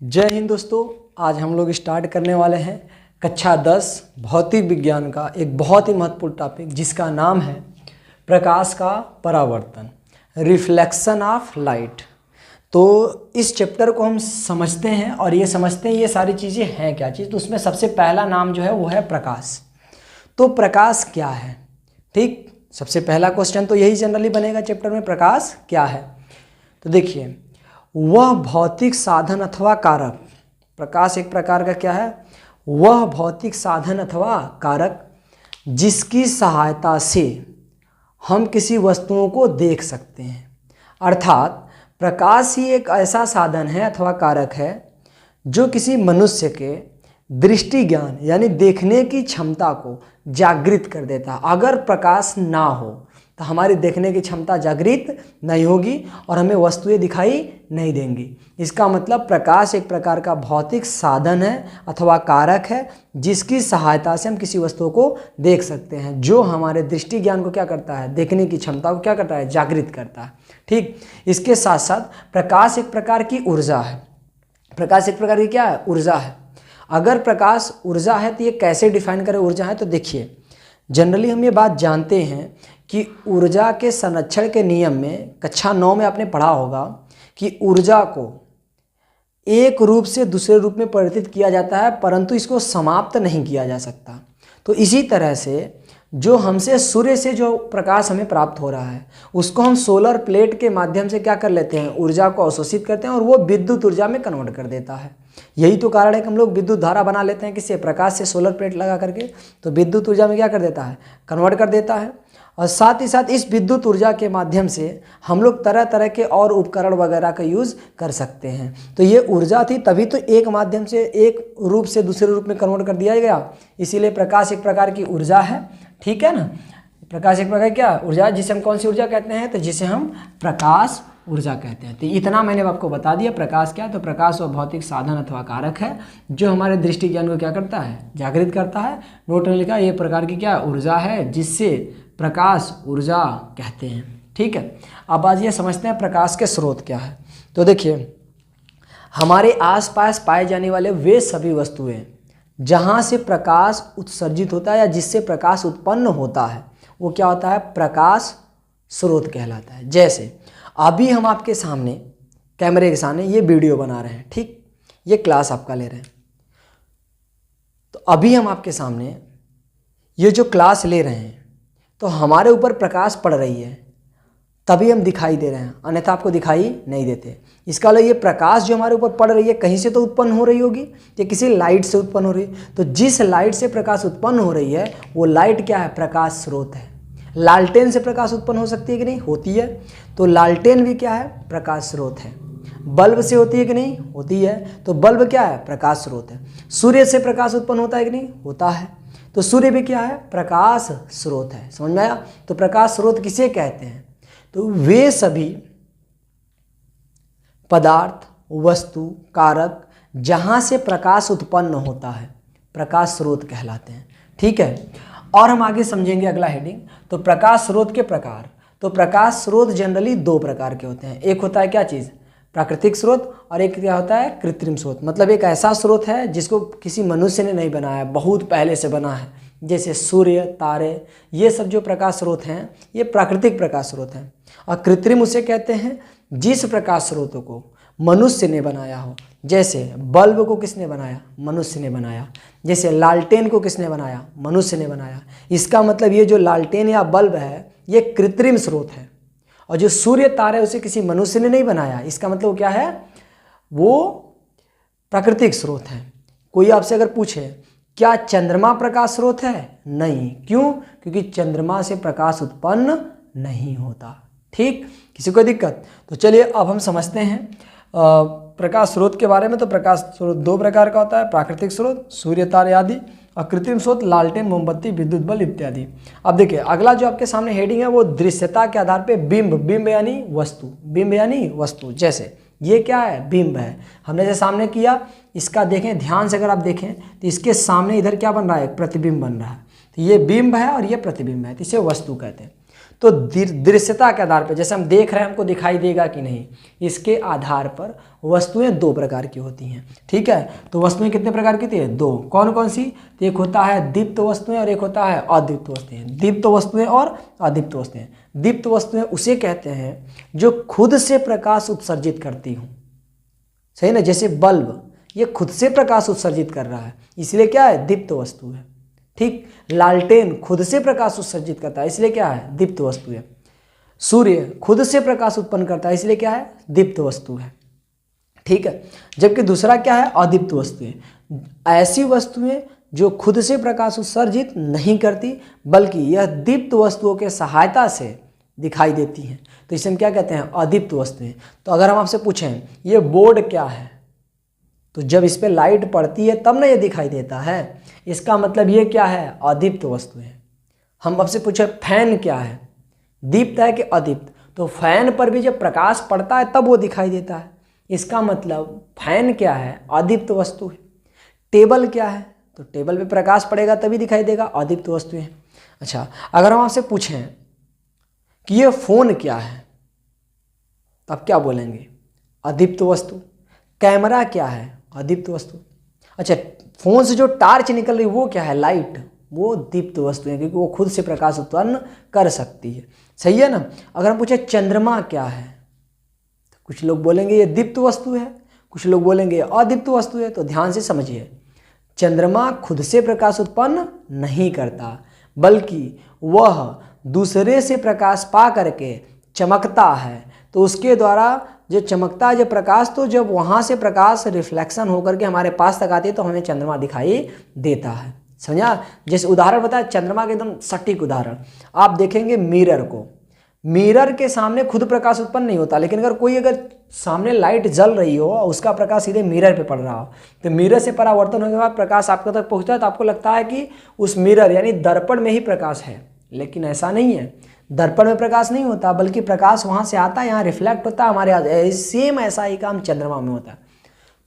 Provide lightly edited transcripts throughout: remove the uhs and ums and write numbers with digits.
जय हिंद दोस्तों। आज हम लोग स्टार्ट करने वाले हैं कक्षा 10 भौतिक विज्ञान का एक बहुत ही महत्वपूर्ण टॉपिक जिसका नाम है प्रकाश का परावर्तन, रिफ्लेक्शन ऑफ लाइट। तो इस चैप्टर को हम समझते हैं और ये समझते हैं ये सारी चीज़ें हैं क्या चीज़। तो उसमें सबसे पहला नाम जो है वो है प्रकाश। तो प्रकाश क्या है, ठीक। सबसे पहला क्वेश्चन तो यही जनरली बनेगा चैप्टर में, प्रकाश क्या है। तो देखिए, वह भौतिक साधन अथवा कारक, प्रकाश एक प्रकार का क्या है, वह भौतिक साधन अथवा कारक जिसकी सहायता से हम किसी वस्तुओं को देख सकते हैं। अर्थात प्रकाश ही एक ऐसा साधन है अथवा कारक है जो किसी मनुष्य के दृष्टि ज्ञान यानी देखने की क्षमता को जागृत कर देता है। अगर प्रकाश ना हो तो हमारी देखने की क्षमता जागृत नहीं होगी और हमें वस्तुएं दिखाई नहीं देंगी। इसका मतलब प्रकाश एक प्रकार का भौतिक साधन है अथवा कारक है जिसकी सहायता से हम किसी वस्तु को देख सकते हैं, जो हमारे दृष्टि ज्ञान को क्या करता है, देखने की क्षमता को क्या करता है, जागृत करता है, ठीक। इसके साथ साथ प्रकाश एक प्रकार की ऊर्जा है। प्रकाश एक प्रकार की क्या है, ऊर्जा है। अगर प्रकाश ऊर्जा है तो ये कैसे डिफाइन करें ऊर्जा है। तो देखिए, जनरली हम ये बात जानते हैं कि ऊर्जा के संरक्षण के नियम में कक्षा 9 में आपने पढ़ा होगा कि ऊर्जा को एक रूप से दूसरे रूप में परिवर्तित किया जाता है परंतु इसको समाप्त नहीं किया जा सकता। तो इसी तरह से जो हमसे सूर्य से जो प्रकाश हमें प्राप्त हो रहा है उसको हम सोलर प्लेट के माध्यम से क्या कर लेते हैं, ऊर्जा को अवशोषित करते हैं और वो विद्युत ऊर्जा में कन्वर्ट कर देता है। यही तो कारण है कि हम लोग विद्युत धारा बना लेते हैं किससे, प्रकाश से, सोलर प्लेट लगा करके। तो विद्युत ऊर्जा में क्या कर देता है, कन्वर्ट कर देता है। और साथ ही साथ इस विद्युत ऊर्जा के माध्यम से हम लोग तरह तरह के और उपकरण वगैरह का यूज़ कर सकते हैं। तो ये ऊर्जा थी, तभी तो एक माध्यम से एक रूप से दूसरे रूप में कन्वर्ट कर दिया गया। इसीलिए प्रकाश एक प्रकार की ऊर्जा है, ठीक है ना। प्रकाश एक प्रकार क्या ऊर्जा, जिसे हम कौन सी ऊर्जा कहते हैं, तो जिसे हम प्रकाश ऊर्जा कहते हैं। तो इतना मैंने आपको बता दिया प्रकाश क्या है। तो प्रकाश वह भौतिक साधन अथवा कारक है जो हमारे दृष्टि ज्ञान को क्या करता है, जागृत करता है। नोट में लिखा ये प्रकार की क्या ऊर्जा है जिससे प्रकाश ऊर्जा कहते हैं, ठीक है। अब आज ये समझते हैं प्रकाश के स्रोत क्या है। तो देखिए, हमारे आसपास पाए जाने वाले वे सभी वस्तुएं जहाँ से प्रकाश उत्सर्जित होता है या जिससे प्रकाश उत्पन्न होता है वो क्या होता है, प्रकाश स्रोत कहलाता है। जैसे अभी हम आपके सामने कैमरे के सामने ये वीडियो बना रहे हैं, ठीक, ये क्लास आपका ले रहे हैं। तो अभी हम आपके सामने ये जो क्लास ले रहे हैं तो हमारे ऊपर प्रकाश पड़ रही है तभी हम दिखाई दे रहे हैं, अन्यथा आपको दिखाई नहीं देते। इसका मतलब ये प्रकाश जो हमारे ऊपर पड़ रही है कहीं से तो उत्पन्न हो रही होगी, ये किसी लाइट से उत्पन्न हो रही है। तो जिस लाइट से प्रकाश उत्पन्न हो रही है वो लाइट क्या है, प्रकाश स्रोत है। लालटेन से प्रकाश उत्पन्न हो सकती है कि नहीं, होती है। तो लालटेन भी क्या है, प्रकाश स्रोत है। बल्ब से होती है कि नहीं, होती है। तो बल्ब क्या है, प्रकाश स्रोत है। सूर्य से प्रकाश उत्पन्न होता है कि नहीं, होता है। तो सूर्य भी क्या है, प्रकाश स्रोत है। समझ में आया। तो प्रकाश स्रोत किसे कहते हैं, तो वे सभी पदार्थ, वस्तु, कारक जहाँ से प्रकाश उत्पन्न होता है प्रकाश स्रोत कहलाते हैं, ठीक है। और हम आगे समझेंगे अगला हेडिंग। तो प्रकाश स्रोत के प्रकार। तो प्रकाश स्रोत जनरली दो प्रकार के होते हैं। एक होता है क्या चीज़, प्राकृतिक स्रोत, और एक क्या होता है, कृत्रिम स्रोत। मतलब एक ऐसा स्रोत है जिसको किसी मनुष्य ने नहीं बनाया, बहुत पहले से बना है। जैसे सूर्य, तारे, ये सब जो प्रकाश स्रोत हैं ये प्राकृतिक प्रकाश स्रोत हैं। और कृत्रिम उसे कहते हैं जिस प्रकाश स्रोतों को मनुष्य ने बनाया हो। जैसे बल्ब को किसने बनाया, मनुष्य ने बनाया। जैसे लालटेन को किसने बनाया, मनुष्य ने बनाया। इसका मतलब ये जो लालटेन या बल्ब है ये कृत्रिम स्रोत है, और जो सूर्य, तारे उसे किसी मनुष्य ने नहीं बनाया। इसका मतलब क्या है, वो प्राकृतिक स्रोत है। कोई आपसे अगर पूछे क्या चंद्रमा प्रकाश स्रोत है, नहीं। क्यों, क्योंकि चंद्रमा से प्रकाश उत्पन्न नहीं होता, ठीक। किसी को दिक्कत। तो चलिए अब हम समझते हैं प्रकाश स्रोत के बारे में। तो प्रकाश स्रोत दो प्रकार का होता है, प्राकृतिक स्रोत सूर्य, तारे आदि, और कृत्रिम स्रोत लालटेन, मोमबत्ती, विद्युत बल्ब इत्यादि। अब देखिए अगला जो आपके सामने हेडिंग है वो दृश्यता के आधार पे बिंब, बिंब यानी वस्तु, बिंब यानी वस्तु। जैसे ये क्या है, बिंब है। हमने जैसे सामने किया, इसका देखें ध्यान से, अगर आप देखें तो इसके सामने इधर क्या बन रहा है, प्रतिबिंब बन रहा है। तो ये बिंब है और ये प्रतिबिंब है, तो इसे वस्तु कहते हैं। तो दृश्यता के आधार पर, जैसे हम देख रहे हैं हमको दिखाई देगा कि नहीं, इसके आधार पर वस्तुएं दो प्रकार की होती हैं। ठीक है, तो वस्तुएं कितने प्रकार की होती है? दो। कौन कौन सी? तो एक होता है दीप्त वस्तुएं और एक होता है अदीप्त वस्तुएं। दीप्त वस्तुएं और अदीप्त वस्तुएं। दीप्त वस्तुएं उसे कहते हैं जो खुद से प्रकाश उत्सर्जित करती हूँ। सही ना, जैसे बल्ब, ये खुद से प्रकाश उत्सर्जित कर रहा है, इसलिए क्या है? दीप्त वस्तु है। ठीक, लालटेन खुद से प्रकाश उत्सर्जित करता है, इसलिए क्या है? दीप्त वस्तु है। सूर्य खुद से प्रकाश उत्पन्न करता है, इसलिए क्या है? दीप्त वस्तु है। ठीक है, जबकि दूसरा क्या है? अदीप्त वस्तुएं। ऐसी वस्तुएं जो खुद से प्रकाश उत्सर्जित नहीं करती, बल्कि यह दीप्त वस्तुओं के सहायता से दिखाई देती हैं, तो इसे हम क्या कहते हैं? अदीप्त वस्तुएं। तो अगर हम आपसे पूछें ये बोर्ड क्या है, तो जब इस पर लाइट पड़ती है तब ना ये दिखाई देता है, इसका मतलब ये क्या है? अदीप्त वस्तु है। हम आपसे पूछे फैन क्या है, दीप्त है कि अदीप्त? तो फैन पर भी जब प्रकाश पड़ता है तब वो दिखाई देता है, इसका मतलब फैन क्या है? अदीप्त वस्तु है। टेबल क्या है, तो टेबल पे प्रकाश पड़ेगा तभी दिखाई देगा, अदीप्त वस्तु है। अच्छा, अगर हम आपसे पूछें कि ये फोन क्या है, तो आप क्या बोलेंगे? अदीप्त वस्तु। कैमरा क्या है? अदीप्त वस्तु। अच्छा, फोन से जो टार्च निकल रही वो क्या है? लाइट, वो दीप्त वस्तु है, क्योंकि वो खुद से प्रकाश उत्पन्न कर सकती है। सही है ना। अगर हम पूछे चंद्रमा क्या है, तो कुछ लोग बोलेंगे ये दीप्त वस्तु है, कुछ लोग बोलेंगे अदीप्त वस्तु है। तो ध्यान से समझिए, चंद्रमा खुद से प्रकाश उत्पन्न नहीं करता, बल्कि वह दूसरे से प्रकाश पा करके चमकता है। तो उसके द्वारा जो चमकता है जो प्रकाश, तो जब वहाँ से प्रकाश रिफ्लेक्शन होकर के हमारे पास तक आती है तो हमें चंद्रमा दिखाई देता है। समझा। जैसे उदाहरण बताया चंद्रमा के एकदम सटीक उदाहरण, आप देखेंगे मिरर को, मिरर के सामने खुद प्रकाश उत्पन्न नहीं होता, लेकिन अगर सामने लाइट जल रही हो और उसका प्रकाश सीधे मिरर पे पड़ रहा हो, तो मिरर से परावर्तन होने के बाद प्रकाश आपके तक पहुंचता है, तो आपको लगता है कि उस मिरर यानी दर्पण में ही प्रकाश है, लेकिन ऐसा नहीं है। दर्पण में प्रकाश नहीं होता, बल्कि प्रकाश वहाँ से आता है, यहाँ रिफ्लेक्ट होता है हमारे यहाँ। सेम ऐसा ही काम चंद्रमा में होता है,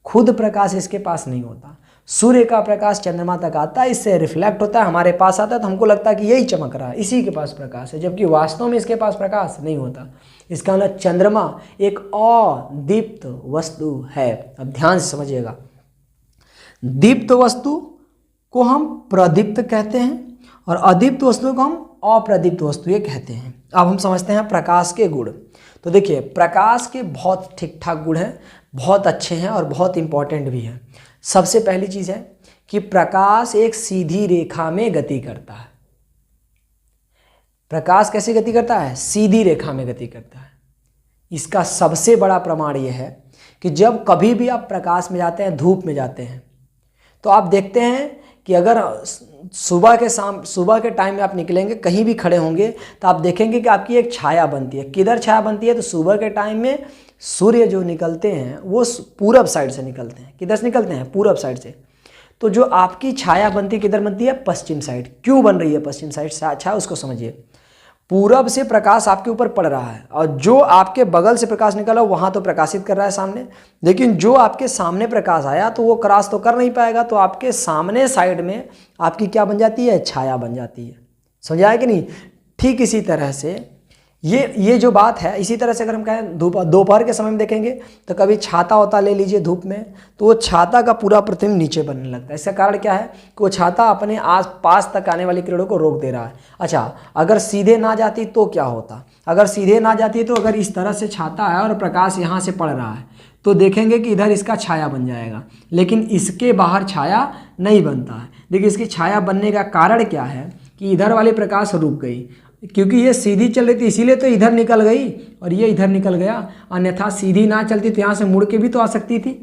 खुद प्रकाश इसके पास नहीं होता। सूर्य का प्रकाश चंद्रमा तक आता है, इससे रिफ्लेक्ट होता है, हमारे पास आता है, तो हमको लगता है कि यही चमक रहा है, इसी के पास प्रकाश है, जबकि वास्तव में इसके पास प्रकाश नहीं होता। इसका मतलब चंद्रमा एक अदीप्त वस्तु है। अब ध्यान से समझिएगा, दीप्त वस्तु को हम प्रदीप्त कहते हैं और अदीप्त वस्तु को हम अप्रदीप्त वस्तुएं कहते हैं। अब हम समझते हैं प्रकाश के गुण। तो देखिए, प्रकाश के बहुत ठीक ठाक गुण हैं, बहुत अच्छे हैं और बहुत इंपॉर्टेंट भी हैं। सबसे पहली चीज़ है कि प्रकाश एक सीधी रेखा में गति करता है। प्रकाश कैसे गति करता है? सीधी रेखा में गति करता है। इसका सबसे बड़ा प्रमाण यह है कि जब कभी भी आप प्रकाश में जाते हैं, धूप में जाते हैं, तो आप देखते हैं कि अगर सुबह के टाइम में आप निकलेंगे, कहीं भी खड़े होंगे, तो आप देखेंगे कि आपकी एक छाया बनती है। किधर छाया बनती है? तो सुबह के टाइम में सूर्य जो निकलते हैं वो पूरब साइड से निकलते हैं। किधर से निकलते हैं? पूरब साइड से। तो जो आपकी छाया बनती है किधर बनती है? पश्चिम साइड। क्यों बन रही है पश्चिम साइड से छाया? उसको समझिए। पूरब से प्रकाश आपके ऊपर पड़ रहा है और जो आपके बगल से प्रकाश निकला वहाँ तो प्रकाशित कर रहा है सामने, लेकिन जो आपके सामने प्रकाश आया तो वो क्रॉस तो कर नहीं पाएगा, तो आपके सामने साइड में आपकी क्या बन जाती है? छाया बन जाती है। समझा है कि नहीं? ठीक इसी तरह से ये जो बात है, इसी तरह से अगर हम कहें दोपहर के समय में देखेंगे तो कभी छाता होता ले लीजिए धूप में, तो वो छाता का पूरा प्रतिबिंब नीचे बनने लगता है। इसका कारण क्या है? कि वो छाता अपने आस पास तक आने वाली किरणों को रोक दे रहा है। अच्छा, अगर सीधे ना जाती तो क्या होता? अगर सीधे ना जाती तो अगर इस तरह से छाता है और प्रकाश यहाँ से पड़ रहा है तो देखेंगे कि इधर इसका छाया बन जाएगा, लेकिन इसके बाहर छाया नहीं बनता है। देखिए, इसकी छाया बनने का कारण क्या है कि इधर वाली प्रकाश रुक गई, क्योंकि ये सीधी चल रही थी इसीलिए तो इधर निकल गई और ये इधर निकल गया, अन्यथा सीधी ना चलती तो यहाँ से मुड़ के भी तो आ सकती थी।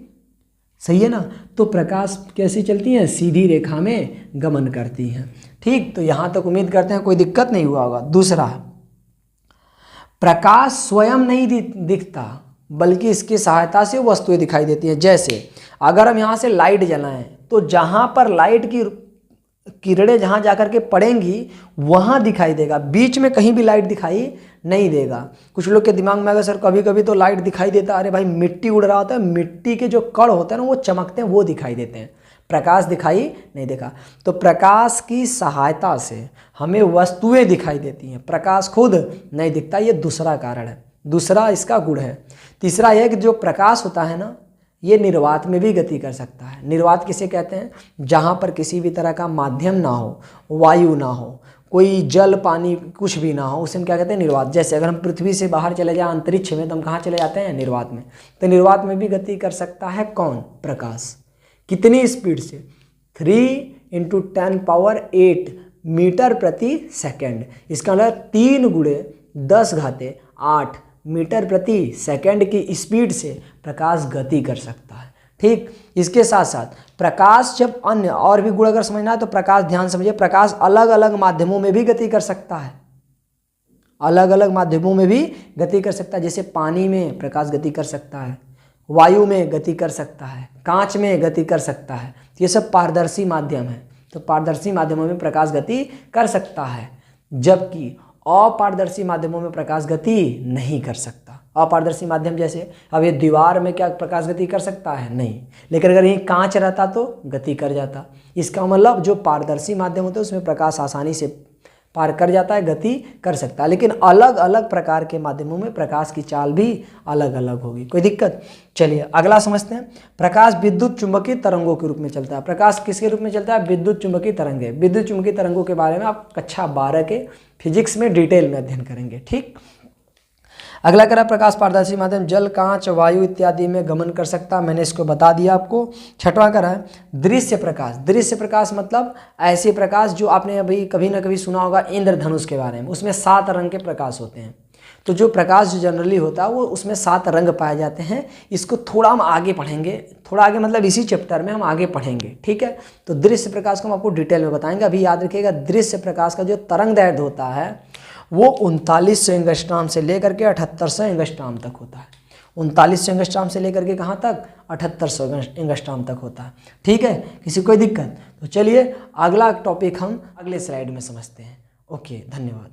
सही है ना। तो प्रकाश कैसी चलती हैं? सीधी रेखा में गमन करती हैं। ठीक, तो यहाँ तक उम्मीद करते हैं कोई दिक्कत नहीं हुआ होगा। दूसरा, प्रकाश स्वयं नहीं दिखता बल्कि इसकी सहायता से वस्तुएं दिखाई देती हैं। जैसे अगर हम यहाँ से लाइट जलाएं तो जहाँ पर लाइट की किरणें जहाँ जाकर के पड़ेंगी वहाँ दिखाई देगा, बीच में कहीं भी लाइट दिखाई नहीं देगा। कुछ लोग के दिमाग में अगर सर कभी कभी तो लाइट दिखाई देता, अरे भाई मिट्टी उड़ रहा होता है, मिट्टी के जो कण होते हैं ना वो चमकते हैं, वो दिखाई देते हैं, प्रकाश दिखाई नहीं देगा। तो प्रकाश की सहायता से हमें वस्तुएं दिखाई देती हैं, प्रकाश खुद नहीं दिखता। ये दूसरा कारण है, दूसरा इसका गुण है। तीसरा यह कि जो प्रकाश होता है ना, ये निर्वात में भी गति कर सकता है। निर्वात किसे कहते हैं? जहाँ पर किसी भी तरह का माध्यम ना हो, वायु ना हो, कोई जल पानी कुछ भी ना हो, उसे हम क्या कहते हैं? निर्वात। जैसे अगर हम पृथ्वी से बाहर चले जाएं अंतरिक्ष में, तो हम कहाँ चले जाते हैं? निर्वात में। तो निर्वात में भी गति कर सकता है कौन? प्रकाश। कितनी स्पीड से? 3 × 10⁸ मीटर प्रति सेकेंड। इसका मतलब 3 × 10⁸ मीटर प्रति सेकेंड की स्पीड से प्रकाश गति कर सकता है। ठीक, इसके साथ साथ प्रकाश जब अन्य और भी गुण अगर समझना है तो प्रकाश, ध्यान समझिए, प्रकाश अलग अलग माध्यमों में भी गति कर सकता है, अलग अलग माध्यमों में भी गति कर सकता है। जैसे पानी में प्रकाश गति कर सकता है, वायु में गति कर सकता है, कांच में गति कर सकता है। ये सब पारदर्शी माध्यम है, तो पारदर्शी माध्यमों में प्रकाश गति कर सकता है, जबकि अपारदर्शी माध्यमों में प्रकाश गति नहीं कर सकता। अपारदर्शी माध्यम जैसे अब ये दीवार में क्या प्रकाश गति कर सकता है? नहीं। लेकिन अगर यही कांच रहता तो गति कर जाता। इसका मतलब जो पारदर्शी माध्यम होते हैं उसमें प्रकाश आसानी से पार कर जाता है, गति कर सकता है। लेकिन अलग अलग प्रकार के माध्यमों में प्रकाश की चाल भी अलग अलग होगी। कोई दिक्कत? चलिए अगला समझते हैं। प्रकाश विद्युत चुंबकीय तरंगों के रूप में चलता है। प्रकाश किसके रूप में चलता है? विद्युत चुंबकीय तरंगे। विद्युत चुंबकीय तरंगों के बारे में आप कक्षा 12 के फिजिक्स में डिटेल में अध्ययन करेंगे। ठीक, अगला करा प्रकाश पारदर्शी माध्यम जल, कांच, वायु इत्यादि में गमन कर सकता, मैंने इसको बता दिया आपको। छठवां करा है दृश्य प्रकाश। दृश्य प्रकाश मतलब ऐसे प्रकाश जो आपने अभी कभी ना कभी सुना होगा इंद्रधनुष के बारे में। उसमें 7 रंग के प्रकाश होते हैं। तो जो प्रकाश जो जनरली होता है वो उसमें 7 रंग पाए जाते हैं। इसको थोड़ा हम आगे पढ़ेंगे, थोड़ा आगे मतलब इसी चैप्टर में हम आगे पढ़ेंगे। ठीक है, तो दृश्य प्रकाश को हम आपको डिटेल में बताएंगे। अभी याद रखिएगा, दृश्य प्रकाश का जो तरंग दैर्ध्य होता है वो 3900 एंगस्ट्रॉम से लेकर के 7800 एंगस्ट्रॉम तक होता है। 3900 एंगस्ट्रॉम से लेकर के कहाँ तक? 7800 एंगस्ट्रॉम तक होता है। ठीक है, किसी कोई दिक्कत? तो चलिए अगला टॉपिक हम अगले स्लाइड में समझते हैं। ओके, धन्यवाद।